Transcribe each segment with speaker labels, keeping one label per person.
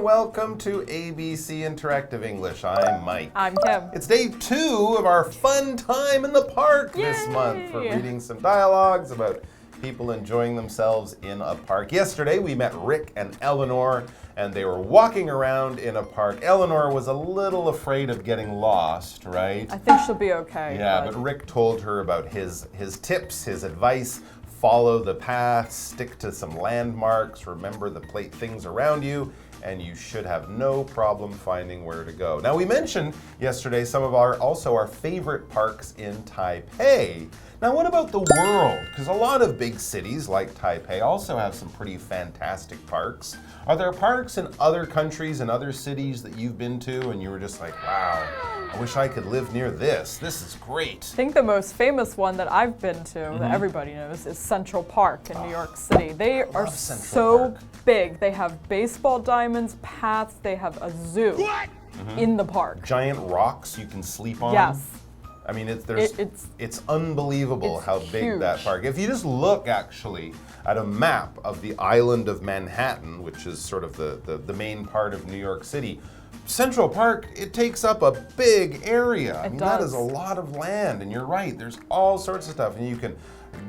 Speaker 1: and welcome to ABC Interactive English. I'm Mike.
Speaker 2: I'm Kim.
Speaker 1: It's day 2 of our fun time in the park this month. We're reading some dialogues about people enjoying themselves in a park. Yesterday we met Rick and Eleanor and they were walking around in a park. Eleanor was a little afraid of getting lost, right?
Speaker 2: I think she'll be okay.
Speaker 1: Yeah, but Rick told her about his tips, his advice. Follow the path, stick to some landmarks, remember the things around you, and you should have no problem finding where to go. Now, we mentioned yesterday some of our favorite parks in Taipei. Now, what about the world? Because a lot of big cities like Taipei also have some pretty fantastic parks. Are there parks in other countries and other cities that you've been to and you were just like, wow, I wish I could live near this. This is great.
Speaker 2: I think the most famous one that I've been to, that everybody knows, is Central Park in New York City. They are so big. They have baseball diamonds, paths, they have a zoo in the park.
Speaker 1: Giant rocks you can sleep on.
Speaker 2: Yes.
Speaker 1: I mean, it's unbelievable how big
Speaker 2: huge.
Speaker 1: that park. If you just look actually at a map of the island of Manhattan, which is sort of the main part of New York City, Central Park, it takes up a big area. I mean, that is a lot of land, and you're right, there's all sorts of stuff. And you can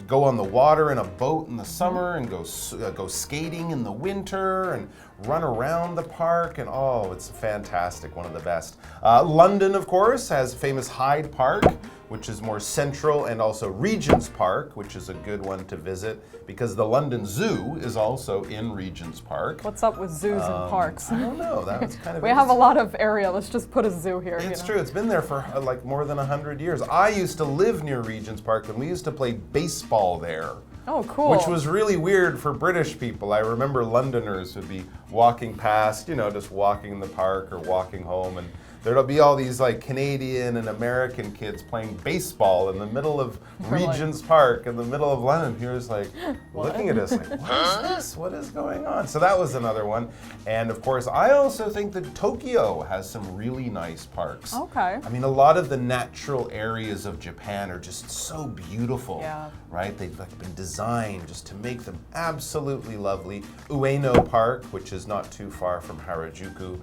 Speaker 1: go on the water in a boat in the summer and go skating in the winter and run around the park, and oh, it's fantastic, one of the best. London, of course, has famous Hyde Park, which is more central, and also Regent's Park, which is a good one to visit because the London Zoo is also in Regent's Park.
Speaker 2: What's up with zoos and parks?
Speaker 1: I don't know, that was kind of
Speaker 2: We have a lot of area, let's just put a zoo here.
Speaker 1: It's true, it's been there for like more than 100 years. I used to live near Regent's Park and we used to play baseball there.
Speaker 2: Oh, cool.
Speaker 1: Which was really weird for British people. I remember Londoners would be walking past, just walking in the park or walking home, and there'll be all these like Canadian and American kids playing baseball in the middle of Regent's Park in the middle of London. He was like looking at us like, what is this? What is going on? So that was another one. And of course, I also think that Tokyo has some really nice parks.
Speaker 2: Okay.
Speaker 1: I mean, a lot of the natural areas of Japan are just so beautiful, right? They've been designed just to make them absolutely lovely. Ueno Park, which is not too far from Harajuku,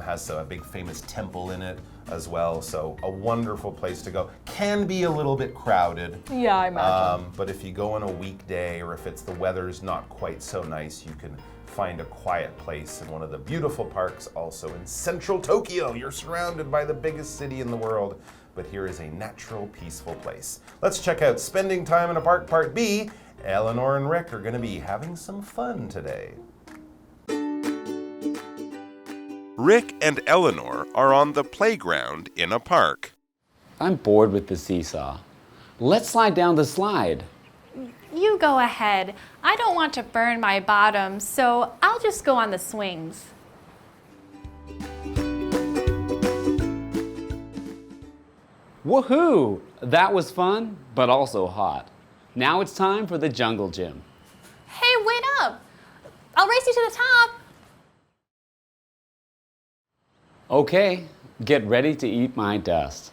Speaker 1: has a big famous temple in it as well, so a wonderful place to go. Can be a little bit crowded.
Speaker 2: Yeah, I imagine.
Speaker 1: But if you go on a weekday or if the weather's not quite so nice, you can find a quiet place in one of the beautiful parks also in central Tokyo. You're surrounded by the biggest city in the world, but here is a natural, peaceful place. Let's check out Spending Time in a Park, Part B. Eleanor and Rick are going to be having some fun today. Rick and Eleanor are on the playground in a park.
Speaker 3: I'm bored with the seesaw. Let's slide down the slide.
Speaker 4: You go ahead. I don't want to burn my bottom, so I'll just go on the swings.
Speaker 3: Woohoo! That was fun, but also hot. Now it's time for the jungle gym.
Speaker 4: Hey, wait up! I'll race you to the top.
Speaker 3: Okay, get ready to eat my dust.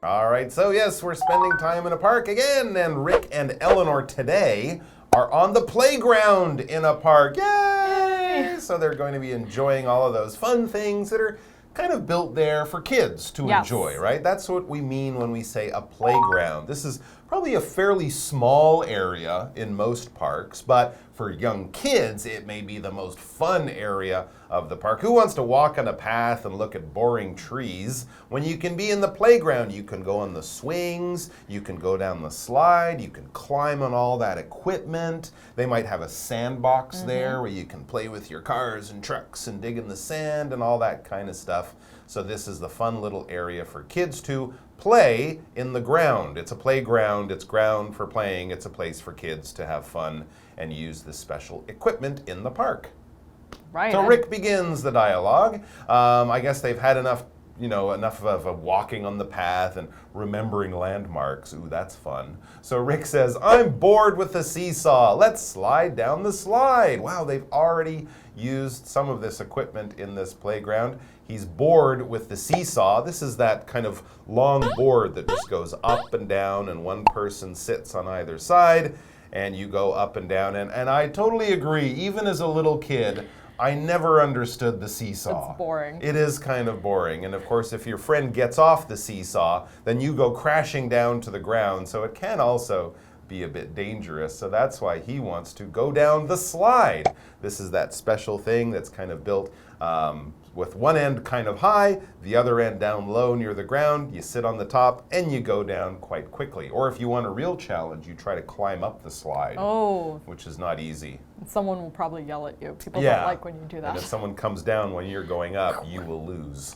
Speaker 1: All right, so yes, we're spending time in a park again, and Rick and Eleanor today are on the playground in a park. Yay! So they're going to be enjoying all of those fun things that are kind of built there for kids to enjoy, right? That's what we mean when we say a playground. This is probably a fairly small area in most parks, but for young kids, it may be the most fun area of the park. Who wants to walk on a path and look at boring trees when you can be in the playground? You can go on the swings, you can go down the slide, you can climb on all that equipment. They might have a sandbox there where you can play with your cars and trucks and dig in the sand and all that kind of stuff. So this is the fun little area for kids to play in the ground. It's a playground, it's ground for playing, it's a place for kids to have fun and use this special equipment in the park.
Speaker 2: Right.
Speaker 1: So Rick begins the dialogue. I guess they've had enough of walking on the path and remembering landmarks. Ooh, that's fun. So Rick says, I'm bored with the seesaw. Let's slide down the slide. Wow, they've already used some of this equipment in this playground. He's bored with the seesaw. This is that kind of long board that just goes up and down and one person sits on either side. and you go up and down. And I totally agree. Even as a little kid, I never understood the seesaw.
Speaker 2: It's boring.
Speaker 1: It is kind of boring. And of course, if your friend gets off the seesaw, then you go crashing down to the ground. So it can also be a bit dangerous. So that's why he wants to go down the slide. This is that special thing that's kind of built with one end kind of high, the other end down low near the ground. You sit on the top and you go down quite quickly. Or if you want a real challenge, you try to climb up the slide, which is not easy.
Speaker 2: Someone will probably yell at you. People don't like when you do that.
Speaker 1: And if someone comes down when you're going up, you will lose.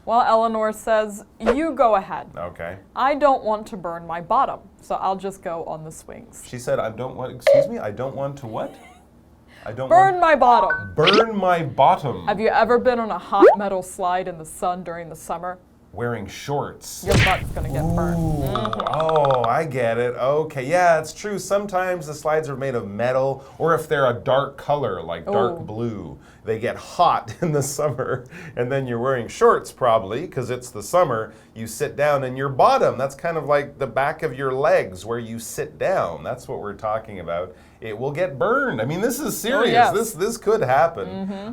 Speaker 2: Well, Eleanor says, you go ahead.
Speaker 1: Okay.
Speaker 2: I don't want to burn my bottom, so I'll just go on the swings.
Speaker 1: She said, I don't want to what? I don't
Speaker 2: Burn my bottom.
Speaker 1: Burn my bottom.
Speaker 2: Have you ever been on a hot metal slide in the sun during the summer?
Speaker 1: Wearing shorts.
Speaker 2: Your butt's gonna get burned.
Speaker 1: Oh, I get it. Okay, yeah, it's true. Sometimes the slides are made of metal, or if they're a dark color, like dark blue, they get hot in the summer, and then you're wearing shorts probably, because it's the summer. You sit down, and your bottom, that's kind of like the back of your legs where you sit down. That's what we're talking about. It will get burned. I mean, this is serious.
Speaker 2: Yes.
Speaker 1: This could happen,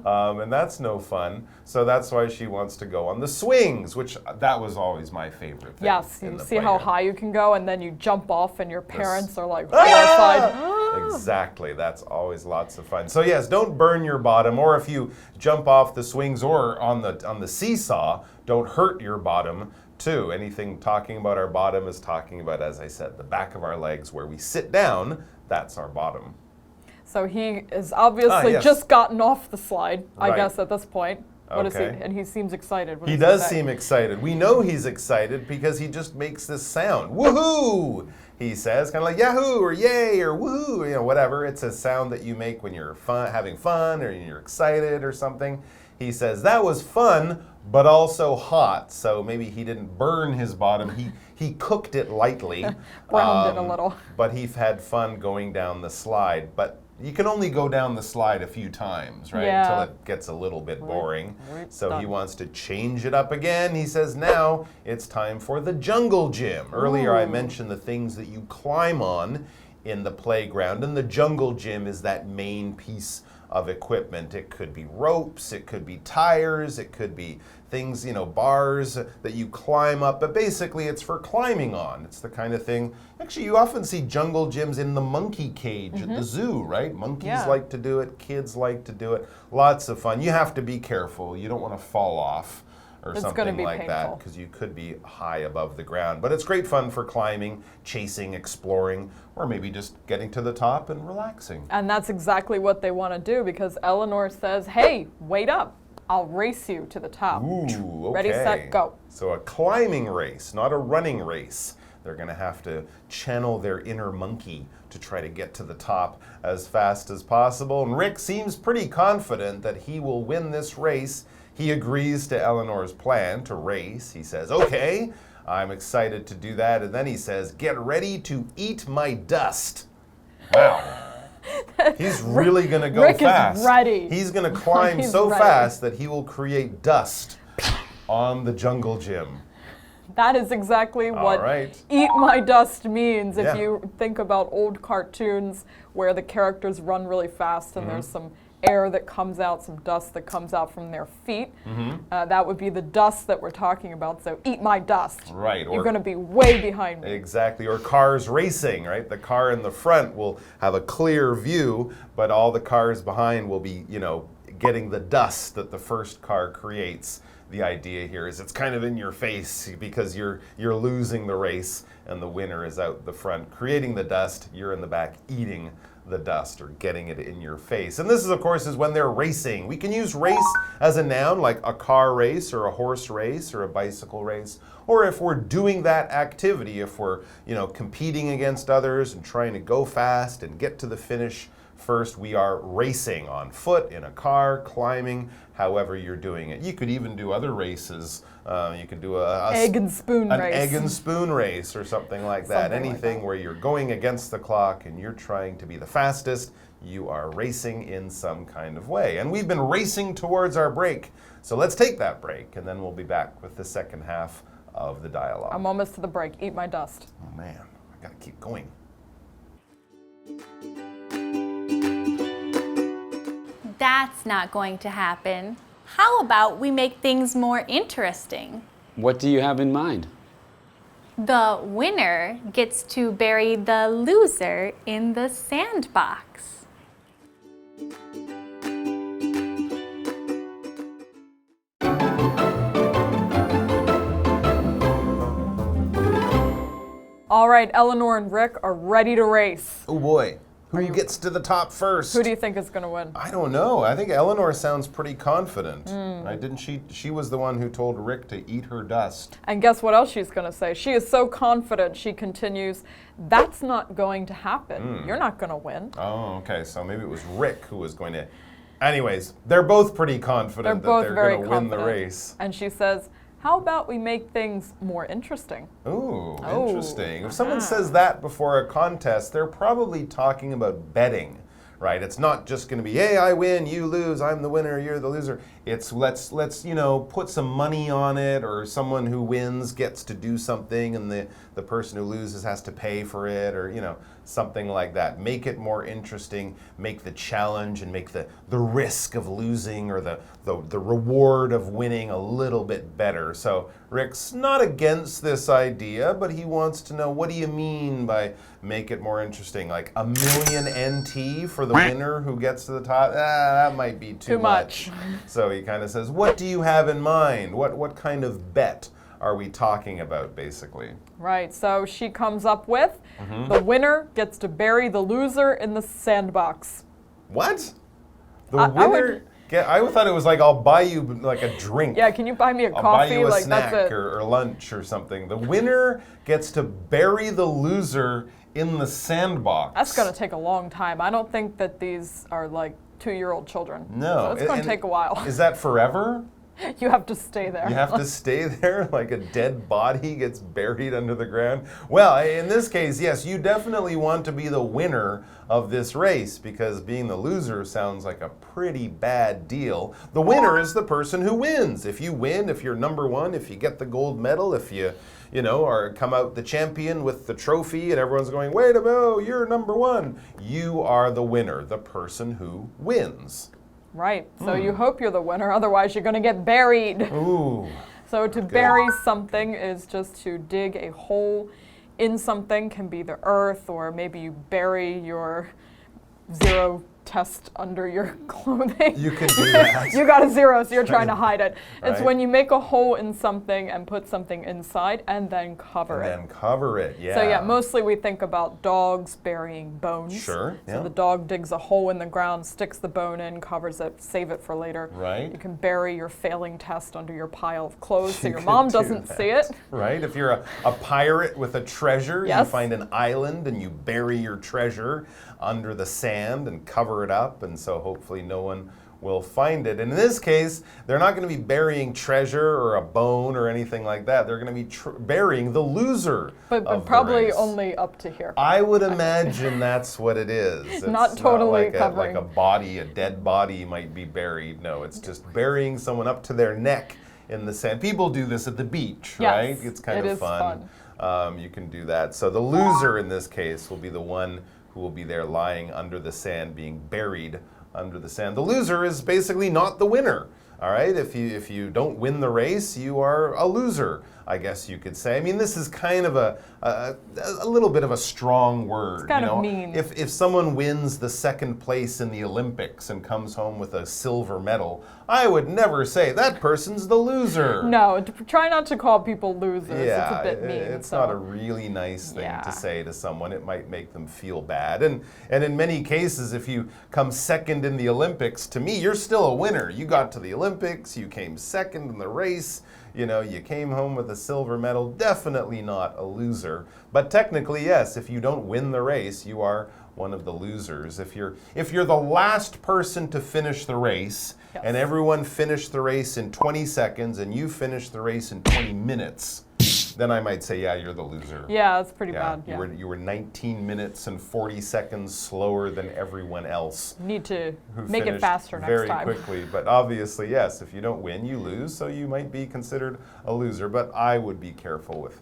Speaker 1: and that's no fun. So that's why she wants to go on the swings, which that was always my favorite thing.
Speaker 2: Yes, you see how high you can go, and then you jump off, and your parents are like
Speaker 1: horrified. Exactly. That's always lots of fun. So yes, don't burn your bottom, or if you jump off the swings or on the seesaw, don't hurt your bottom too. Anything talking about our bottom is talking about, as I said, the back of our legs where we sit down. That's our bottom.
Speaker 2: So he is obviously just gotten off the slide, I guess, at this point. What is he? And he seems excited.
Speaker 1: He does seem excited. We know he's excited because he just makes this sound. Woohoo! He says, kind of like yahoo or yay or woohoo, you know, whatever. It's a sound that you make when you're having fun or you're excited or something. He says, that was fun, but also hot. So maybe he didn't burn his bottom. He cooked it lightly.
Speaker 2: Browned it a little.
Speaker 1: But he had fun going down the slide. But you can only go down the slide a few times, right?
Speaker 2: Yeah.
Speaker 1: Until it gets a little bit boring. So he wants to change it up again. He says now it's time for the jungle gym. Earlier I mentioned the things that you climb on in the playground. And the jungle gym is that main piece of equipment. It could be ropes, it could be tires, it could be things, you know, bars that you climb up, but basically it's for climbing on. It's the kind of thing, actually you often see jungle gyms in the monkey cage at the zoo, right? Monkeys like to do it, kids like to do it. Lots of fun. You have to be careful. You don't want to fall off or something like that because you could be high above the ground. But it's great fun for climbing, chasing, exploring, or maybe just getting to the top and relaxing.
Speaker 2: And that's exactly what they want to do because Eleanor says, hey, wait up. I'll race you to the top.
Speaker 1: Ooh, okay.
Speaker 2: Ready, set, go.
Speaker 1: So a climbing race, not a running race. They're going to have to channel their inner monkey to try to get to the top as fast as possible. And Rick seems pretty confident that he will win this race. He agrees to Eleanor's plan to race. He says, okay, I'm excited to do that. And then he says, get ready to eat my dust. Wow. He's really going to go fast.
Speaker 2: Rick is ready.
Speaker 1: He's going to climb so fast that he will create dust on the jungle gym.
Speaker 2: That is exactly what eat my dust means. If you think about old cartoons where the characters run really fast and there's some air that comes out, some dust that comes out from their feet. That would be the dust that we're talking about. So eat my dust.
Speaker 1: Right.
Speaker 2: You're going to be way behind me.
Speaker 1: Exactly. Or cars racing, right? The car in the front will have a clear view, but all the cars behind will be, you know, getting the dust that the first car creates. The idea here is it's kind of in your face because you're losing the race and the winner is out the front creating the dust. You're in the back eating the dust or getting it in your face. And this is, of course, is when they're racing. We can use race as a noun like a car race or a horse race or a bicycle race. Or if we're doing that activity, if we're, you know, competing against others and trying to go fast and get to the finish first, we are racing on foot, in a car, climbing, however you're doing it. You could even do other races. You could do an egg and spoon race or something like that. Anything where you're going against the clock and you're trying to be the fastest, you are racing in some kind of way. And we've been racing towards our break. So let's take that break and then we'll be back with the second half of the dialogue.
Speaker 2: I'm almost to the break. Eat my dust.
Speaker 1: Oh man, I gotta keep going.
Speaker 4: That's not going to happen. How about we make things more interesting?
Speaker 3: What do you have in mind?
Speaker 4: The winner gets to bury the loser in the sandbox.
Speaker 2: All right, Eleanor and Rick are ready to race.
Speaker 1: Oh boy. Who gets to the top first?
Speaker 2: Who do you think is going to win?
Speaker 1: I don't know. I think Eleanor sounds pretty confident. Right? Didn't she? She was the one who told Rick to eat her dust.
Speaker 2: And guess what else she's going to say? She is so confident, she continues, that's not going to happen. You're not going to win.
Speaker 1: Oh, okay. So maybe it was Rick who was going to... Anyways, they're both pretty confident that they're going to win the race.
Speaker 2: And she says, how about we make things more interesting?
Speaker 1: Ooh, interesting. If someone says that before a contest, they're probably talking about betting, right? It's not just going to be, hey, I win, you lose, I'm the winner, you're the loser. It's let's put some money on it, or someone who wins gets to do something and the person who loses has to pay for it, or something like that. Make it more interesting, make the challenge and make the risk of losing or the reward of winning a little bit better. So Rick's not against this idea, but he wants to know, what do you mean by make it more interesting? Like $1 million NT for the winner who gets to the top? That might be too much. So he kind of says, what do you have in mind? What kind of bet are we talking about, basically? Right,
Speaker 2: so she comes up with, the winner gets to bury the loser in the sandbox.
Speaker 1: What? The winner? I thought it was like, I'll buy you like a drink.
Speaker 2: Yeah, can you buy me a coffee?
Speaker 1: I'll buy you a
Speaker 2: like,
Speaker 1: snack
Speaker 2: that's it.
Speaker 1: Or lunch or something. The winner gets to bury the loser in the sandbox.
Speaker 2: That's going to take a long time. I don't think that these are like 2-year-old children.
Speaker 1: No.
Speaker 2: So it's going to take a while.
Speaker 1: Is that forever?
Speaker 2: You have to stay there.
Speaker 1: You have to stay there like a dead body gets buried under the ground? Well, in this case, yes, you definitely want to be the winner of this race, because being the loser sounds like a pretty bad deal. The winner is the person who wins. If you win, if you're number one, if you get the gold medal, if you or come out the champion with the trophy and everyone's going, wait a minute, you're number one. You are the winner, the person who wins.
Speaker 2: Right, so you hope you're the winner, otherwise you're going to get buried.
Speaker 1: Ooh.
Speaker 2: So to bury something is just to dig a hole in something, can be the earth, or maybe you bury your 0 test under your clothing.
Speaker 1: You can do that.
Speaker 2: You got a 0, so you're trying to hide it. It's
Speaker 1: Right.
Speaker 2: when you make a hole in something and put something inside and then cover it.
Speaker 1: And then cover it, yeah.
Speaker 2: So yeah, mostly we think about dogs burying bones.
Speaker 1: Sure,
Speaker 2: So
Speaker 1: yeah.
Speaker 2: the dog digs a hole in the ground, sticks the bone in, covers it, save it for later.
Speaker 1: Right.
Speaker 2: You can bury your failing test under your pile of clothes so
Speaker 1: You
Speaker 2: your
Speaker 1: could
Speaker 2: mom
Speaker 1: do
Speaker 2: doesn't
Speaker 1: that.
Speaker 2: see it.
Speaker 1: Right, if you're a pirate with a treasure, you
Speaker 2: Yes.
Speaker 1: find an island and you bury your treasure under the sand and cover it up, and so hopefully no one will find it. And in this case, they're not going to be burying treasure or a bone or anything like that. They're going to be burying the loser.
Speaker 2: But
Speaker 1: of the
Speaker 2: probably
Speaker 1: race.
Speaker 2: only up to here.
Speaker 1: I would imagine that's what it is. It's
Speaker 2: Not totally
Speaker 1: like
Speaker 2: covering.
Speaker 1: like a body, a dead body might be buried. No, it's just burying someone up to their neck in the sand. People do this at the beach,
Speaker 2: Yes,
Speaker 1: right? It's kind
Speaker 2: it
Speaker 1: of
Speaker 2: is
Speaker 1: fun. You can do that. So the loser in this case will be the one who will be there lying under the sand, being buried under the sand. The loser is basically not the winner. All right, if you don't win the race, you are a loser, I guess you could say. I mean, this is kind of a little bit of a strong word.
Speaker 2: It's kind of mean.
Speaker 1: If someone wins the second place in the Olympics and comes home with a silver medal, I would never say that person's the loser.
Speaker 2: No, try not to call people losers.
Speaker 1: Yeah,
Speaker 2: it's a bit mean.
Speaker 1: It's
Speaker 2: so.
Speaker 1: not a really nice thing
Speaker 2: Yeah.
Speaker 1: to say to someone. It might make them feel bad. And in many cases, if you come second in the Olympics, to me, you're still a winner. You got to the Olympics, you came second in the race, you came home with a silver medal. Definitely not a loser. But technically, yes, if you don't win the race, you are one of the losers. If you're the last person to finish the race,
Speaker 2: Yes.
Speaker 1: and everyone finished the race in 20 seconds and you finished the race in 20 minutes, then I might say, yeah, you're the loser.
Speaker 2: Yeah, that's pretty bad. Yeah.
Speaker 1: You were 19 minutes and 40 seconds slower than everyone else.
Speaker 2: Need to
Speaker 1: who
Speaker 2: make it
Speaker 1: finished
Speaker 2: faster next
Speaker 1: very
Speaker 2: time.
Speaker 1: quickly. But obviously, yes, if you don't win, you lose. So you might be considered a loser. But I would be careful with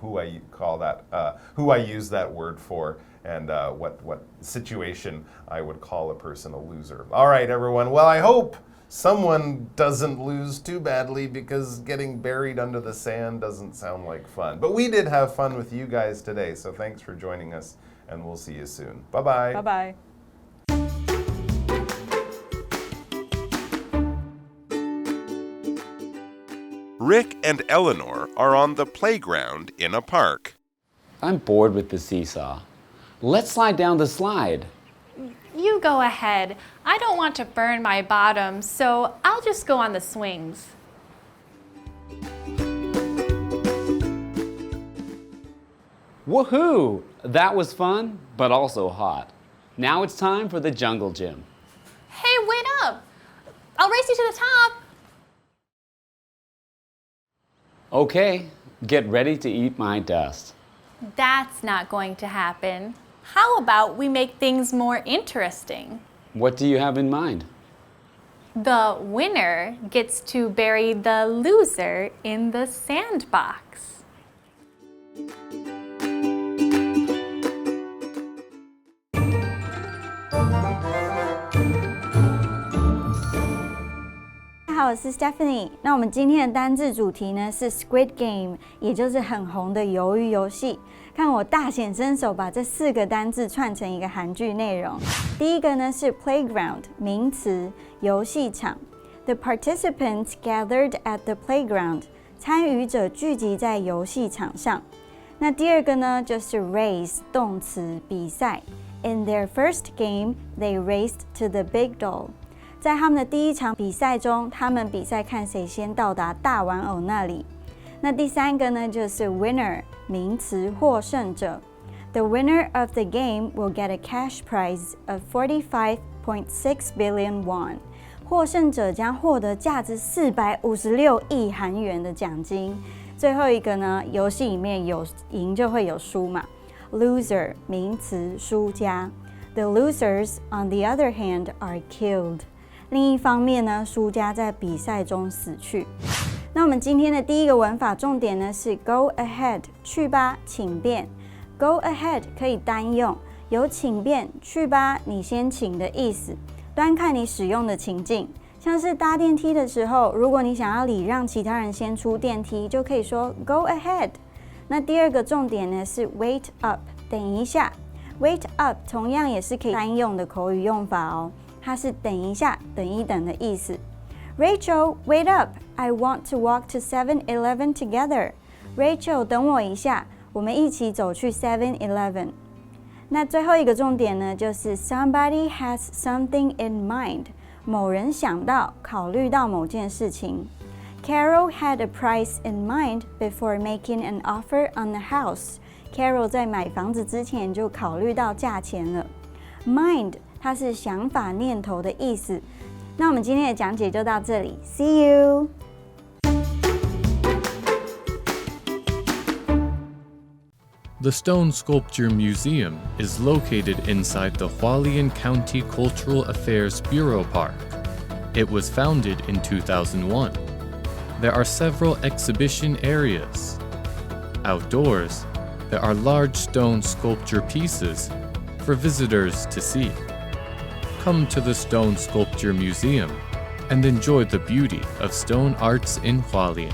Speaker 1: who I call that, who I use that word for and what situation I would call a person a loser. All right, everyone. Well, I hope someone doesn't lose too badly because getting buried under the sand doesn't sound like fun. But we did have fun with you guys today, so thanks for joining us, and we'll see you soon. Bye-bye.
Speaker 2: Bye-bye.
Speaker 1: Rick and Eleanor are on the playground in a park.
Speaker 3: I'm bored with the seesaw. Let's slide down the slide.
Speaker 4: You go ahead. I don't want to burn my bottom, so I'll just go on the swings.
Speaker 3: Woohoo! That was fun, but also hot. Now it's time for the jungle gym.
Speaker 4: Hey, wait up! I'll race you to the top.
Speaker 3: Okay, get ready to eat my dust.
Speaker 4: That's not going to happen. How about we make things more interesting?
Speaker 3: What do you have in mind?
Speaker 4: The winner gets to bury the loser in the sandbox.
Speaker 5: Hi, 我是 Stephanie。那我们今天的单字主题呢是 Squid Game， 也就是很红的鱿鱼游戏。看我大显身手，把这4个单字串成一个韩剧内容。第一个呢是 playground， 名词，游戏场。The participants gathered at the playground， 参与者聚集在游戏场上。那第二个呢就是 race， 动词，比赛。In their first game, they raced to the big doll。在他们的第一场比赛中，他们比赛看谁先到达大玩偶那里。那第三个呢，就是 winner， 名词，获胜者。The winner of the game will get a cash prize of 45.6 billion won。获胜者将获得价值456亿韩元的奖金。最后一个呢，游戏里面有赢就会有输嘛。Loser， 名词，输家。The losers, on the other hand, are killed。另一方面呢，输家在比赛中死去。那我们今天的第一个文法重点呢是 go ahead， 去吧，请便。go ahead 可以单用，有请便，去吧，你先请的意思，端看你使用的情境。像是搭电梯的时候，如果你想要礼让其他人先出电梯，就可以说 go ahead。那第二个重点呢是 wait up， 等一下。wait up 同样也是可以单用的口语用法哦。它是等一下、等一等的意思。Rachel, wait up! I want to walk to 7-Eleven together. Rachel, 等我一下，我们一起走去 7-Eleven。那最后一个重点呢，就是 somebody has something in mind。某人想到、考虑到某件事情。Carol had a price in mind before making an offer on the house. Carol 在买房子之前就考虑到价钱了。Mind它是想法、念头的意思。那我们今天的讲解就到这里 ，See you。The
Speaker 6: Stone Sculpture Museum is located inside the Hualien County Cultural Affairs Bureau Park. It was founded in 2001. There are several exhibition areas. Outdoors, there are large stone sculpture pieces for visitors to see. Come to the Stone Sculpture Museum and enjoy the beauty of stone arts in Hualien.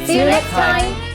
Speaker 4: See you next time!